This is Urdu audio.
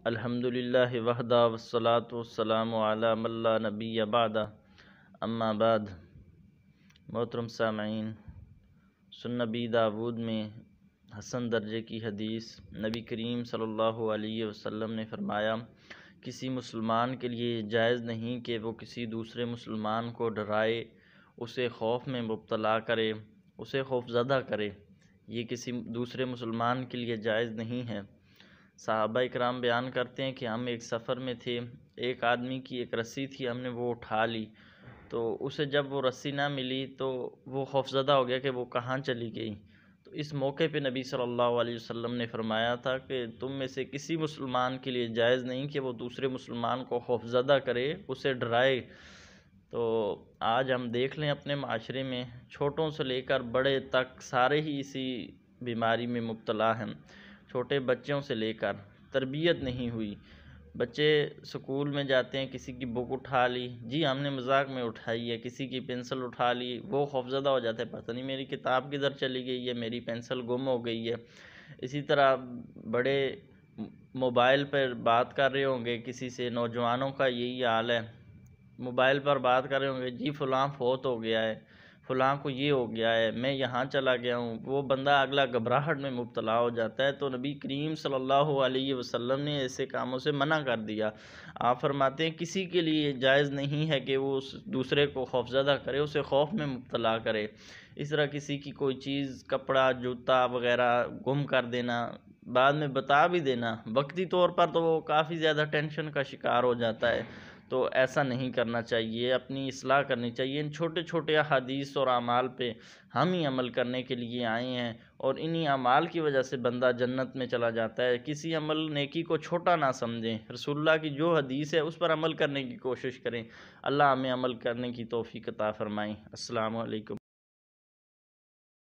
الحمدللہ وحدہ والصلاة والسلام علی من لا نبی بعدہ اما بعد۔ محترم سامعین، سنن نبی داود میں حسن درجے کی حدیث، نبی کریم صلی اللہ علیہ وسلم نے فرمایا، کسی مسلمان کے لیے جائز نہیں کہ وہ کسی دوسرے مسلمان کو ڈرائے، اسے خوف میں مبتلا کرے، اسے خوف زدہ کرے۔ یہ کسی دوسرے مسلمان کے لیے جائز نہیں ہے۔ صحابہ اکرام بیان کرتے ہیں کہ ہم ایک سفر میں تھے، ایک آدمی کی ایک رسی تھی، ہم نے وہ اٹھا لی، تو اسے جب وہ رسی نہ ملی تو وہ خوفزدہ ہو گیا کہ وہ کہاں چلی گئی۔ تو اس موقع پہ نبی صلی اللہ علیہ وسلم نے فرمایا تھا کہ تم میں سے کسی مسلمان کے لیے جائز نہیں کہ وہ دوسرے مسلمان کو خوفزدہ کرے، اسے ڈرائے۔ تو آج ہم دیکھ لیں اپنے معاشرے میں چھوٹوں سے لے کر بڑے تک سارے ہی اسی بیماری میں مبتلا ہیں۔ چھوٹے بچوں سے لے کر تربیت نہیں ہوئی، بچے سکول میں جاتے ہیں، کسی کی بک اٹھا لی، جی ہم نے مذاق میں اٹھائی ہے، کسی کی پینسل اٹھا لی، وہ خوفزدہ ہو جاتا ہے، پتہ نہیں میری کتاب کدھر چلی گئی ہے، میری پینسل گم ہو گئی ہے۔ اسی طرح بڑے موبائل پر بات کر رہے ہوں گے کسی سے، نوجوانوں کا یہی حال ہے، موبائل پر بات کر رہے ہوں گے، جی فلاں فوت ہو گیا ہے، فلاں کو یہ ہو گیا ہے، میں یہاں چلا گیا ہوں، وہ بندہ اگلا گھبراہٹ میں مبتلا ہو جاتا ہے۔ تو نبی کریم صلی اللہ علیہ وسلم نے ایسے کاموں سے منع کر دیا۔ آپ فرماتے ہیں کسی کے لیے جائز نہیں ہے کہ وہ اس دوسرے کو خوفزدہ کرے، اسے خوف میں مبتلا کرے۔ اس طرح کسی کی کوئی چیز، کپڑا، جوتا وغیرہ گم کر دینا، بعد میں بتا بھی دینا، وقتی طور پر تو وہ کافی زیادہ ٹینشن کا شکار ہو جاتا ہے، تو ایسا نہیں کرنا چاہیے، اپنی اصلاح کرنی چاہیے۔ ان چھوٹے چھوٹے احادیث اور اعمال پہ ہم ہی عمل کرنے کے لیے آئے ہیں، اور انہی اعمال کی وجہ سے بندہ جنت میں چلا جاتا ہے۔ کسی عمل نیکی کو چھوٹا نہ سمجھیں، رسول اللہ کی جو حدیث ہے اس پر عمل کرنے کی کوشش کریں۔ اللہ ہمیں عمل کرنے کی توفیق عطا فرمائیں۔ السلام علیکم۔